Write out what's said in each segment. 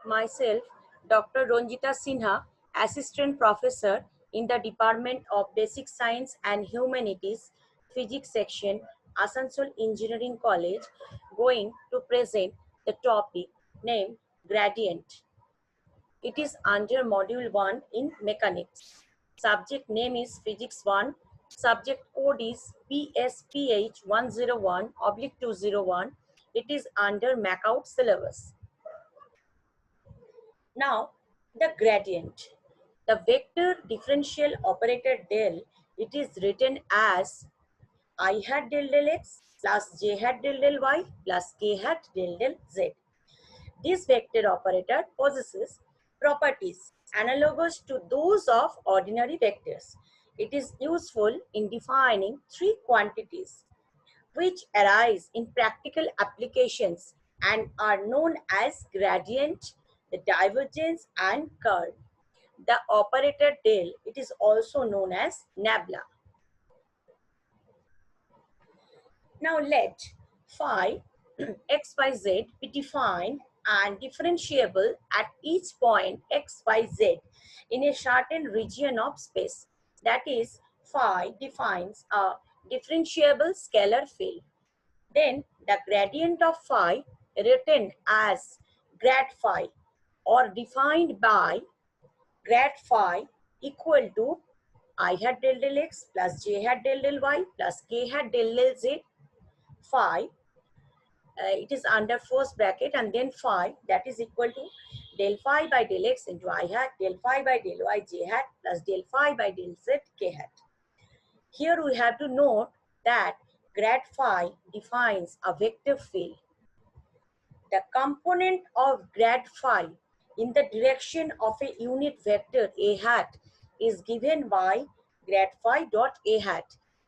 myself, Dr. Ranjita Sinha, Assistant Professor in the Department of Basic Science and Humanities, Physics Section, Asansol Engineering College, going to present the topic named Gradient. It is under Module 1 in Mechanics. Subject name is Physics 1. Subject code is PSPH 101/201. It is under MACOUT syllabus. Now, the gradient. The vector differential operator del, it is written as I hat del del x plus j hat del del y plus k hat del del z. This vector operator possesses properties analogous to those of ordinary vectors. It is useful in defining three quantities which arise in practical applications and are known as gradient, the divergence, and curl. The operator del, it is also known as nabla. Now let phi x, y, z be defined and differentiable at each point x, y, z in a certain region of space. That is, phi defines a differentiable scalar field. Then the gradient of phi, written as grad phi or defined by grad phi, equal to I hat del del x plus j hat del del y plus k hat del del z. Phi, it is under first bracket, and then phi, that is equal to del phi by del x into I hat, del phi by del y j hat plus del phi by del z k hat. Here we have to note that grad phi defines a vector field. The component of grad phi in the direction of a unit vector a hat is given by grad phi dot a hat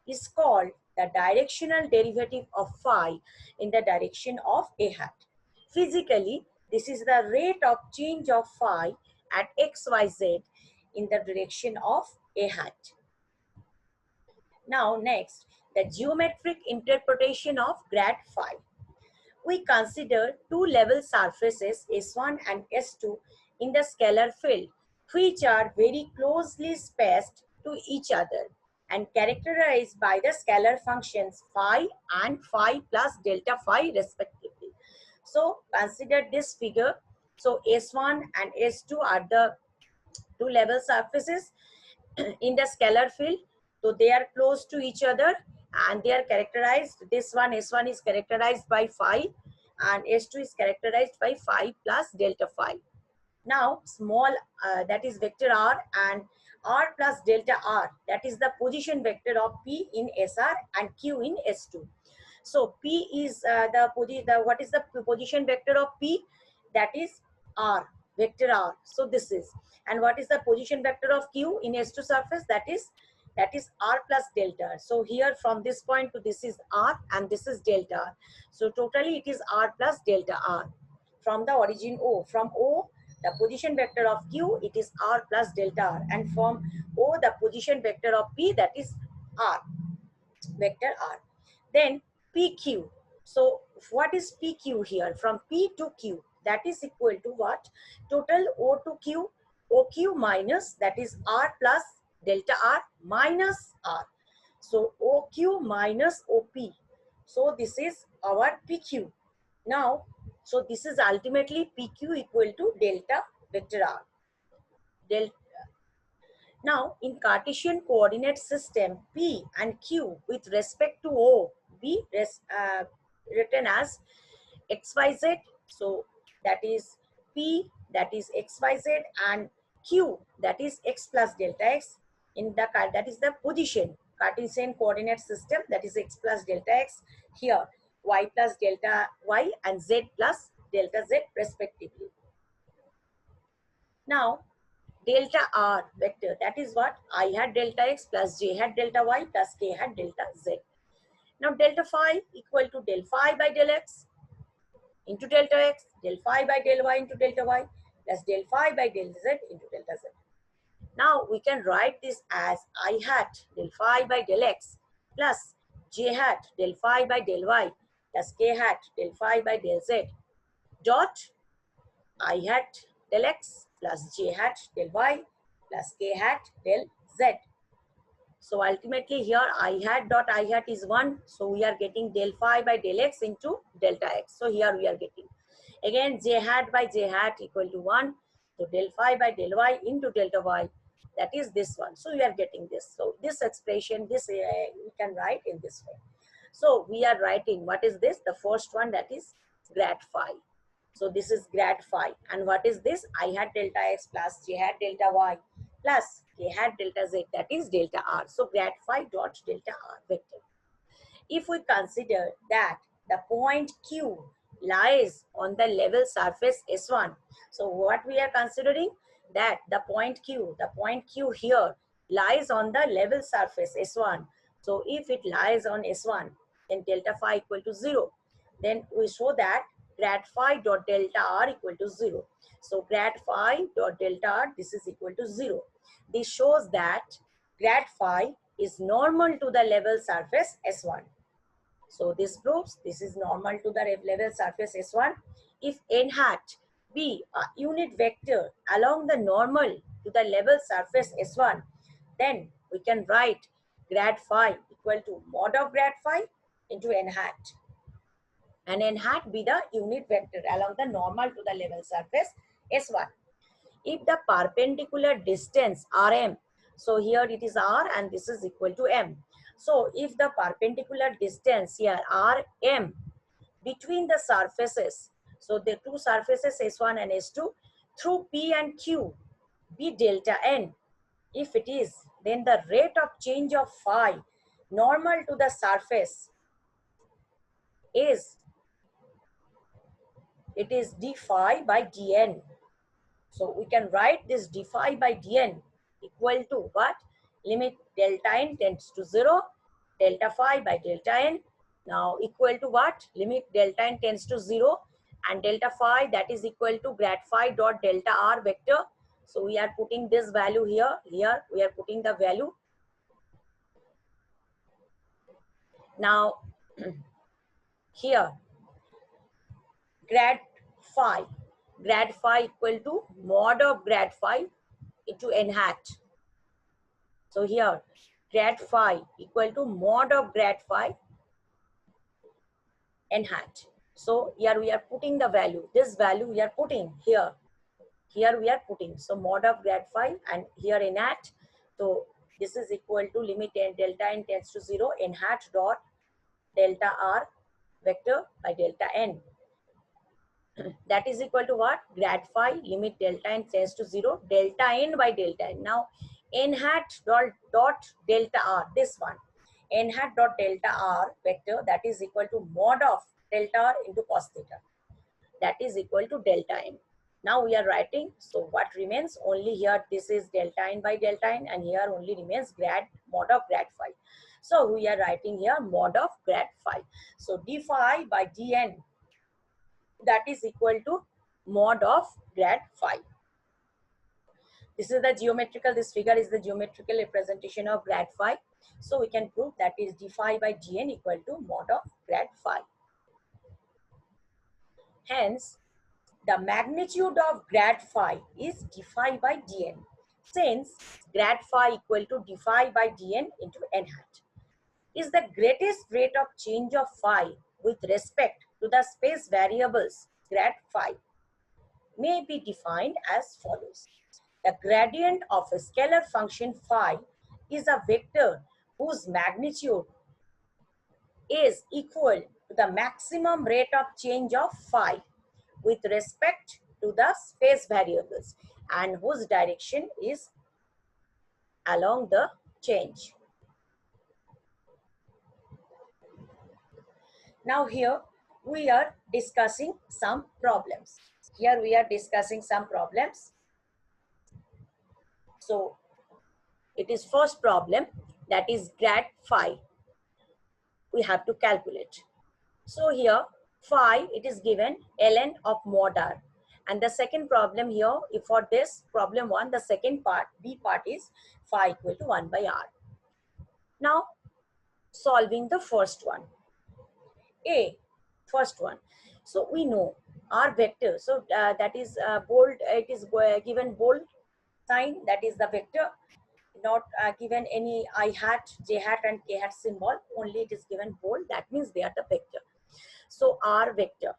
is called the directional derivative of phi in the direction of a hat. Physically, this is the rate of change of phi at xyz in the direction of a hat. Now next, the geometric interpretation of grad phi. We consider two level surfaces S1 and S2 in the scalar field, which are very closely spaced to each other and characterized by the scalar functions phi and phi plus delta phi respectively. So consider this figure. So S1 and S2 are the two level surfaces in the scalar field. So they are close to each other and they are characterized, this one S1 is characterized by phi and S2 is characterized by phi plus delta phi. Now small that is vector r, and r plus delta r, that is the position vector of P in SR and Q in S2. So P is what is the position vector of P? That is r, vector r. So this is, and what is the position vector of Q in S2 surface? That is r plus delta. So here from this point to this is r and this is delta r. So totally it is r plus delta r from the origin O. From O, the position vector of Q, it is r plus delta r, and from O, the position vector of P, that is r, vector r. Then PQ. So what is PQ here? From P to Q, that is equal to what? Total O to Q, OQ minus, that is r plus delta r minus r. So OQ minus OP. So this is our PQ. Now, so this is ultimately PQ equal to delta vector r. Now, in Cartesian coordinate system, P and Q with respect to O be written as XYZ. So that is P, that is XYZ, and Q, that is X plus delta X. In the that is the position Cartesian coordinate system, that is X plus delta X. Here Y plus delta Y and Z plus delta Z respectively. Now delta r vector, that is what? I hat delta x plus j hat delta y plus k hat delta z. Now delta phi equal to del phi by del x into delta x, del phi by del y into delta y plus del phi by del z into delta z. Now we can write this as I hat del phi by del x plus j hat del phi by del y plus k hat del phi by del z dot I hat del x plus j hat del y plus k hat del z. So ultimately here I hat dot I hat is 1. So we are getting del phi by del x into delta x. So here we are getting again j hat by j hat equal to 1. So del phi by del y into delta y, that is this one. So we are getting this. So this expression, this we can write in this way. So we are writing what is this? The first one, that is grad phi. So this is grad phi. And what is this? I hat delta x plus j hat delta y plus k hat delta z, that is delta r. So grad phi dot delta r vector. If we consider that the point Q lies on the level surface S1, so what we are considering, that the point Q here lies on the level surface S1. So if it lies on S1, then delta phi equal to 0. Then we show that grad phi dot delta r equal to 0. So grad phi dot delta r, this is equal to 0. This shows that grad phi is normal to the level surface S1. So this proves this is normal to the level surface S1. If n hat be a unit vector along the normal to the level surface S1, then we can write grad phi equal to mod of grad phi into n hat. And n hat be the unit vector along the normal to the level surface S1. If the perpendicular distance Rm, so here it is R and this is equal to M. So if the perpendicular distance here Rm between the surfaces, so the two surfaces S1 and S2 through P and Q be delta n, if it is, then the rate of change of phi normal to the surface is, it is d phi by dn. So we can write this d phi by dn equal to what? Limit delta n tends to 0, delta phi by delta n. Now equal to what? Limit delta n tends to 0 and delta phi, that is equal to grad phi dot delta r vector. So we are putting this value here. Here we are putting the value. Now here grad phi equal to mod of grad phi into n hat. So here grad phi equal to mod of grad phi n hat. So here we are putting the value. This value we are putting here. Here we are putting. So mod of grad phi and here n hat. So this is equal to limit n delta n tends to 0 n hat dot delta r vector by delta n. That is equal to what? Grad phi limit delta n tends to 0 delta n by delta n. Now n hat dot delta r, this one, n hat dot delta r vector, that is equal to mod of delta r into cos theta, that is equal to delta n. Now we are writing, so what remains? Only here this is delta n by delta n and here only remains mod of grad phi. So we are writing here mod of grad phi. So d phi by dn, that is equal to mod of grad phi. This is the geometrical, this figure is the geometrical representation of grad phi. So we can prove that is d phi by dn equal to mod of grad phi. Hence, the magnitude of grad phi is d phi by dn, since grad phi equal to d phi by dn into n hat is the greatest rate of change of phi with respect to the space variables grad phi may be defined as follows. The gradient of a scalar function phi is a vector whose magnitude is equal to the maximum rate of change of phi with respect to the space variables and whose direction is along the change. Now here we are discussing some problems. Here we are discussing some problems. So it is first problem, that is grad phi. We have to calculate. So here phi, it is given ln of mod r. And the second problem here, if for this problem 1, the second part, B part is phi equal to 1 by r. Now solving the first one. A, first one. So we know R vector. So that is bold. It is given bold sign. That is the vector. Not given any I hat, j hat, and k hat symbol. Only it is given bold. That means they are the vector. So R vector.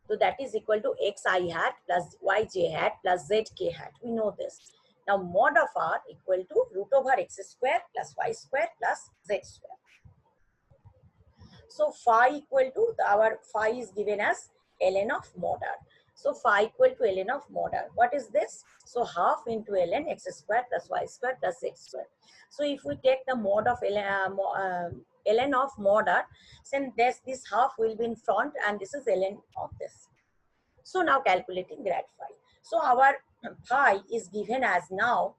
So that is equal to x I hat plus y j hat plus z k hat. We know this. Now mod of R equal to root over x square plus y square plus z square. So phi equal to our phi is given as ln of mod R. So phi equal to ln of mod R. What is this? So half into ln x square plus y square plus z square. So if we take the mod of ln of mod R, then this half will be in front and this is ln of this. So now calculating grad phi. So our phi is given as now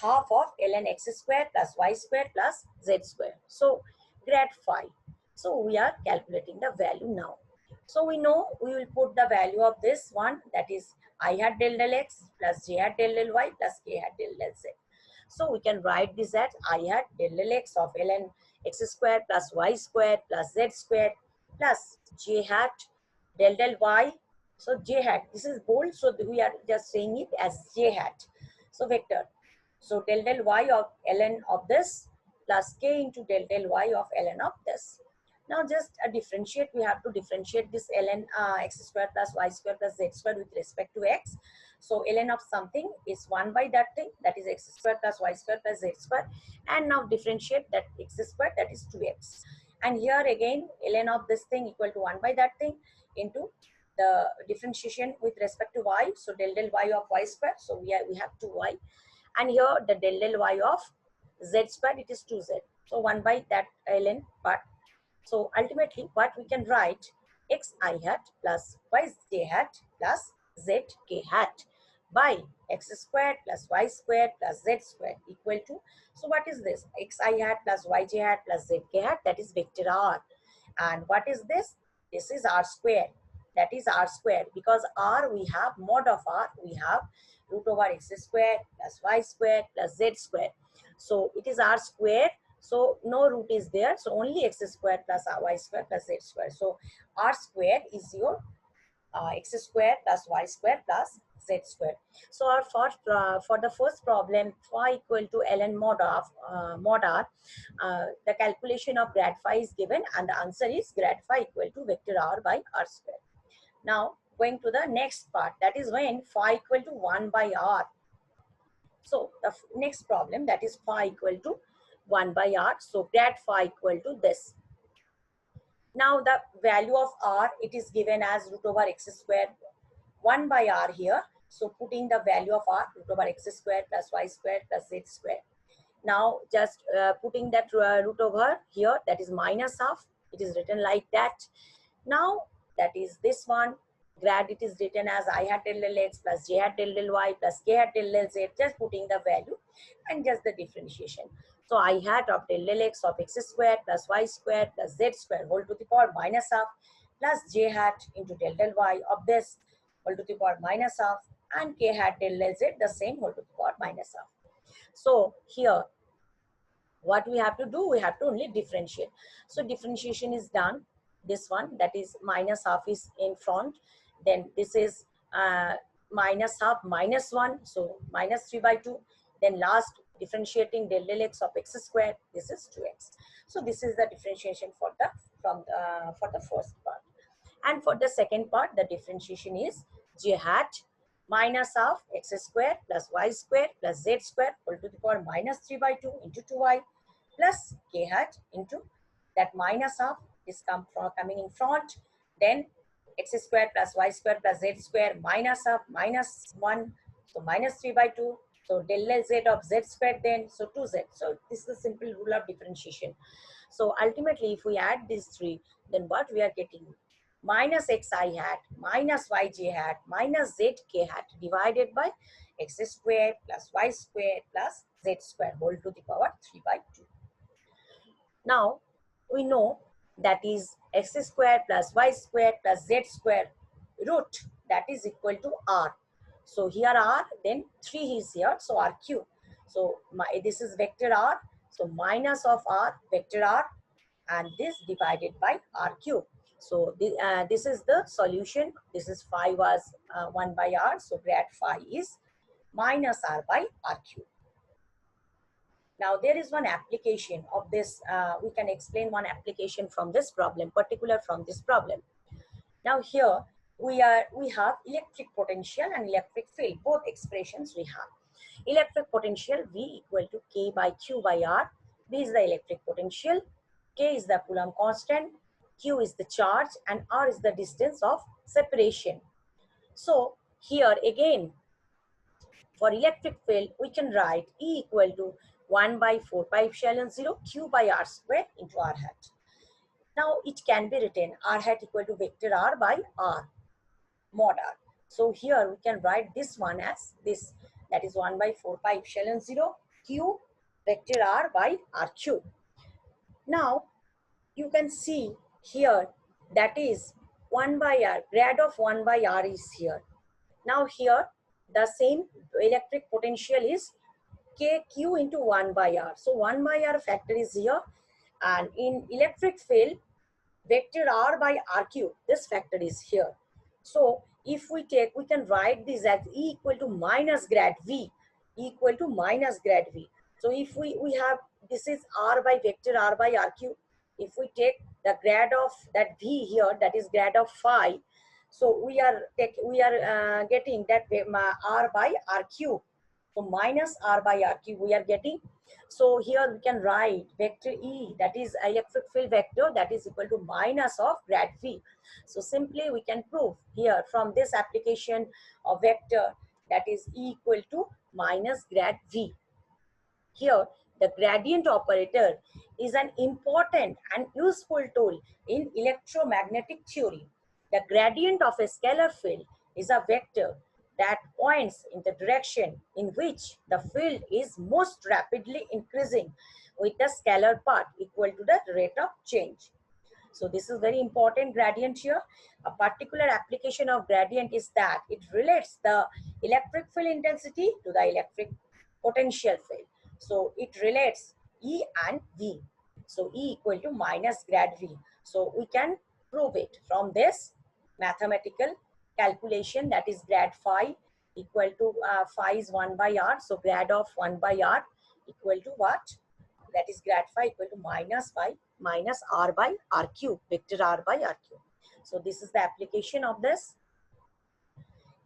half of ln x square plus y square plus z square. So grad phi. So we are calculating the value now. So we know we will put the value of this one, that is I hat del del x plus j hat del del y plus k hat del del z. So we can write this as I hat del del x of ln x square plus y square plus z square plus j hat del del y. So j hat, this is bold, so we are just saying it as j hat. So vector. So del del y of ln of this plus k into del del y of ln of this. Now just differentiate, we have to differentiate this ln x square plus y square plus z square with respect to x. So ln of something is 1 by that thing, that is x square plus y square plus z square. And now differentiate that x square, that is 2x. And here again ln of this thing equal to 1 by that thing into the differentiation with respect to y. So del del y of y square, so we have 2y. And here the del del y of z square, it is 2z. So 1 by that ln part. So ultimately what we can write, x I hat plus y j hat plus z k hat by x square plus y square plus z square equal to, so what is this, x I hat plus y j hat plus z k hat, that is vector r. And what is this? This is r square. That is r square, because r we have mod of r, we have root over x square plus y square plus z square. So it is r square. So no root is there. So only x square plus y square plus z square. So r square is your x square plus y square plus z square. So our for the first problem, phi equal to ln mod of mod r, the calculation of grad phi is given and the answer is grad phi equal to vector r by r square. Now going to the next part, that is when phi equal to 1 by r. So the next problem, that is phi equal to 1 by r. So grad phi equal to this. Now the value of r, it is given as root over x square 1 by r here. So putting the value of r, root over x square plus y square plus z square. Now just putting that root over here, that is minus half. It is written like that. Now that is this one. Grad, it is written as I hat del del x plus j hat del del y plus k hat del del z. Just putting the value and just the differentiation. So I hat of del del x of x square plus y square plus z square whole to the power minus half plus j hat into del del y of this whole to the power minus half and k hat del del z the same whole to the power minus half. So here what we have to do, we have to only differentiate. So differentiation is done. This one, that is minus half is in front, then this is minus half minus 1, so minus 3 by 2, then last differentiating del del x of x square, this is 2x. So this is the differentiation for the for the first part. And for the second part, the differentiation is j hat minus half x square plus y square plus z square whole to the power minus 3 by 2 into 2y plus k hat into that minus half is coming in front, then x square plus y square plus z square minus half minus 1, so minus 3 by 2, so del del z of z square, then so 2z. So this is the simple rule of differentiation. So ultimately if we add these three, then what we are getting, minus x I hat minus y j hat minus z k hat divided by x square plus y square plus z square whole to the power 3 by 2. Now we know that is x square plus y square plus z square root, that is equal to r. So here r, then 3 is here, so r cube. So this is vector r, so minus of r vector r and this divided by r cube. So this is the solution. This is phi was 1 by r. So grad phi is minus r by r cube. Now there is one application of this. We can explain one application from this problem, particular from this problem. Now here we have electric potential and electric field. Both expressions we have. Electric potential V equal to K by Q by R. V is the electric potential, K is the Coulomb constant, Q is the charge, and R is the distance of separation. So here again, for electric field, we can write E equal to 1 by 4 pi epsilon 0 Q by R square into R hat. Now it can be written R hat equal to vector R by R mod R. So here we can write this one as this, that is 1 by 4 pi epsilon 0 Q vector R by R cube. Now you can see here that is 1 by R, grad of 1 by R is here. Now here the same electric potential is KQ into 1 by R. So 1 by R factor is here, and in electric field vector R by R cube, this factor is here. So if we take, we can write this as E equal to minus grad V, equal to minus grad V. So if we have, this is R by vector R by R cube. If we take the grad of that V here, that is grad of phi. So we are getting that R by R cube. So minus R by R cube we are getting. So here we can write vector E, that is electric field vector, that is equal to minus of grad V. So simply we can prove here from this application of vector, that is E equal to minus grad V. Here the gradient operator is an important and useful tool in electromagnetic theory. The gradient of a scalar field is a vector that points in the direction in which the field is most rapidly increasing, with the scalar part equal to the rate of change. So this is very important gradient here. A particular application of gradient is that it relates the electric field intensity to the electric potential field. So it relates E and V. So E equal to minus grad V. So we can prove it from this mathematical calculation, that is grad phi equal to phi is 1 by R. So grad of 1 by R equal to what? That is grad phi equal to minus phi minus R by R cube, vector R by R cube. So this is the application of this.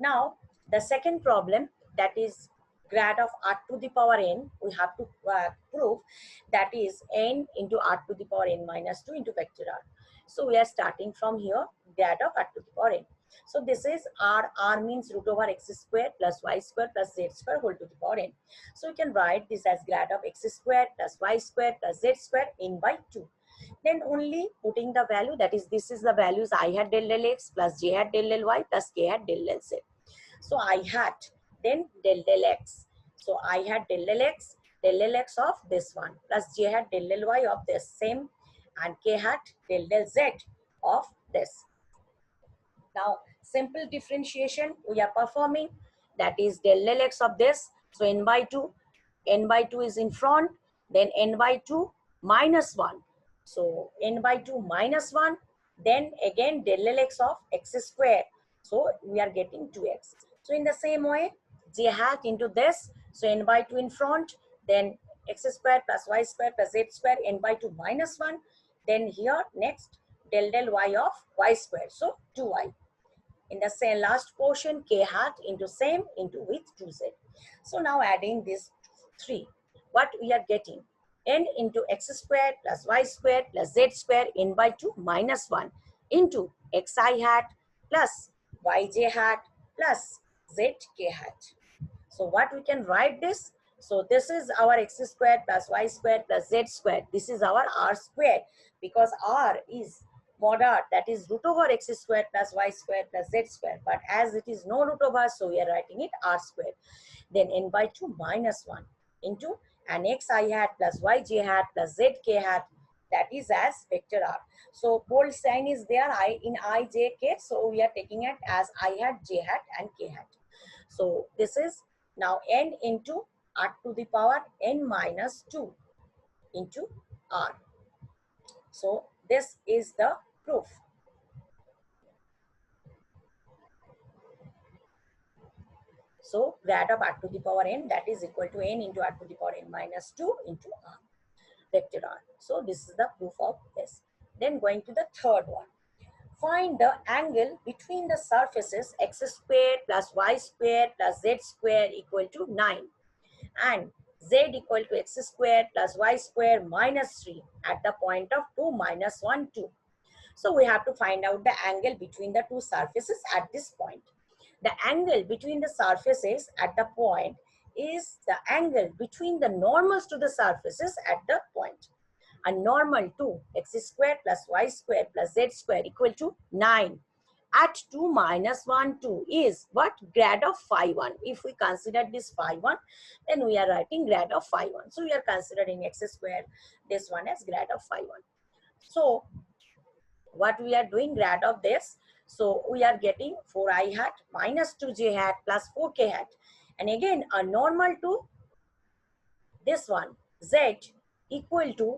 Now the second problem, that is grad of R to the power n, we have to prove, that is n into R to the power n minus 2 into vector R. So we are starting from here, grad of R to the power n. So this is R, R means root over x square plus y square plus z square whole to the power n. So we can write this as grad of x square plus y square plus z square n by 2. Then only putting the value, that is this is the values I hat del del x plus j hat del del y plus k hat del del z. So I hat, then del del x. So I hat del del x of this one plus j hat del del y of this same, and k hat del del z of this. Now simple differentiation we are performing, that is del del x of this. So n by 2 is in front, then n by 2 minus 1. So n by 2 minus 1, then again del del x of x square. So we are getting 2x. So in the same way, j hat into this. So n by 2 in front, then x square plus y square plus z square, n by 2 minus 1. Then here next del del y of y square. So 2y. In the same last portion, k hat into same into with 2z. So now adding these 3, what we are getting? N into x square plus y square plus z square n by 2 minus 1 into xi hat plus yj hat plus zk hat. So what we can write this? So this is our x square plus y square plus z square. This is our r square, because r is mod r, that is root over x square plus y square plus z square. But as it is no root over, so we are writing it r square. Then n by 2 minus 1 into an xi hat plus yj hat plus zk hat, that is as vector r. So bold sign is there I in I, j, k. So we are taking it as I hat, j hat and k hat. So this is now n into r to the power n minus 2 into r. So this is the proof. So grad of r to the power n, that is equal to n into r to the power n minus 2 into r, vector r. So this is the proof of this. Then going to the third one. Find the angle between the surfaces x squared plus y squared plus z squared equal to 9 and z equal to x squared plus y squared minus 3 at the point of 2 minus 1, 2. So we have to find out the angle between the two surfaces at this point. The angle between the surfaces at the point is the angle between the normals to the surfaces at the point. A normal to x squared plus y squared plus z squared equal to 9 at 2 minus 1, 2 is what? Grad of phi 1. If we consider this phi 1, then we are writing grad of phi 1. So we are considering x squared, this one as grad of phi 1. So what we are doing, grad of this, so we are getting 4i hat minus 2j hat plus 4k hat, and again a normal to this one z equal to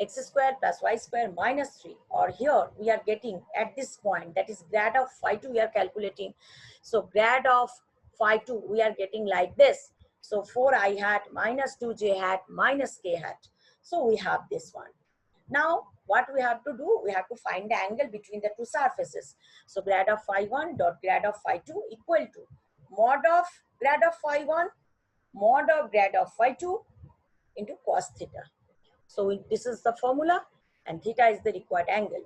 x square plus y square minus 3, or here we are getting at this point, that is grad of phi 2 we are calculating. So grad of phi 2 we are getting like this. So 4i hat minus 2j hat minus k hat. So we have this one. Now what we have to do, we have to find the angle between the two surfaces. So grad of phi 1 dot grad of phi 2 equal to mod of grad of phi 1 mod of grad of phi 2 into cos theta. So this is the formula, and theta is the required angle.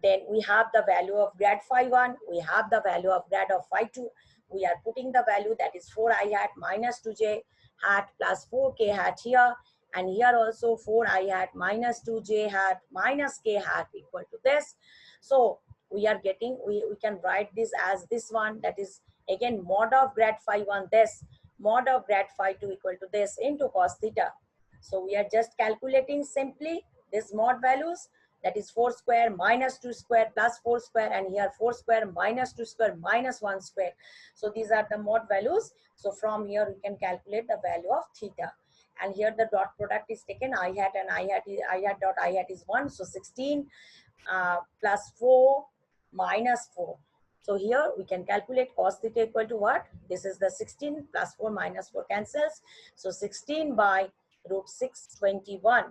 Then we have the value of grad phi 1, we have the value of grad of phi 2. We are putting the value, that is 4i hat minus 2j hat plus 4k hat here, and here also 4i hat minus 2j hat minus k hat equal to this. So we are getting, we can write this as this one, that is again mod of grad phi 1 this, mod of grad phi 2 equal to this into cos theta. So we are just calculating simply this mod values, that is 4 square minus 2 square plus 4 square, and here 4 square minus 2 square minus 1 square. So these are the mod values. So from here we can calculate the value of theta. And here the dot product is taken, I hat and I hat dot I hat is 1. So 16 plus 4 minus 4. So here we can calculate cos theta equal to what? This is the 16 plus 4 minus 4 cancels. So 16 by root 621.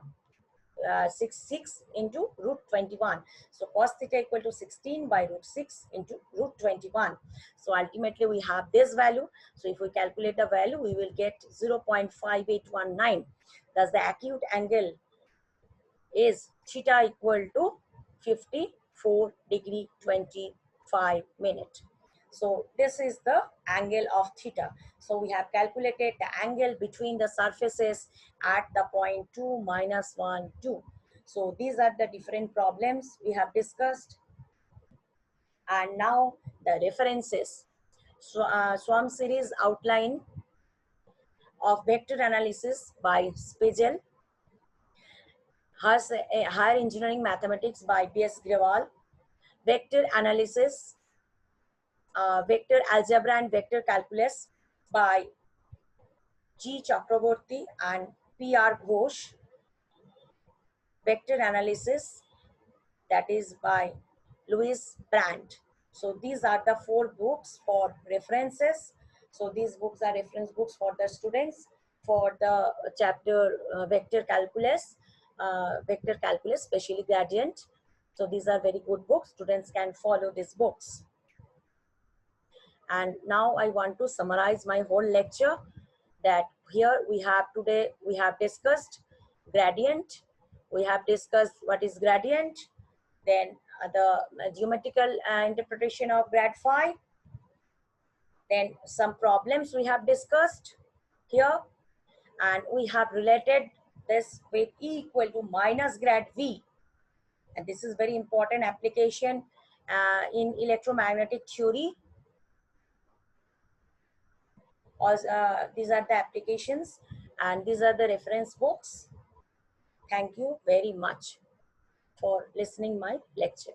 6 into root 21. So cos theta equal to 16 by root 6 into root 21. So ultimately we have this value. So if we calculate the value, we will get 0.5819. Thus the acute angle is theta equal to 54 degree 25 minute. So this is the angle of theta. So we have calculated the angle between the surfaces at the point 2 minus 1, 2. So these are the different problems we have discussed. And now the references. So Swarm series outline of vector analysis by Spagel. Higher Engineering Mathematics by B.S. Grewal. Vector Analysis, Vector Algebra and Vector Calculus by G. Chakraborty and P.R. Ghosh. Vector Analysis, that is by Louis Brandt. So these are the 4 books for references. So these books are reference books for the students for the chapter Vector Calculus, especially gradient. So these are very good books. Students can follow these books. And now I want to summarize my whole lecture, that here we have today, we have discussed gradient. We have discussed what is gradient, then the geometrical interpretation of grad phi, then some problems we have discussed here, and we have related this with E equal to minus grad V. And this is very important application in electromagnetic theory. These are the applications and these are the reference books. Thank you very much for listening my lecture.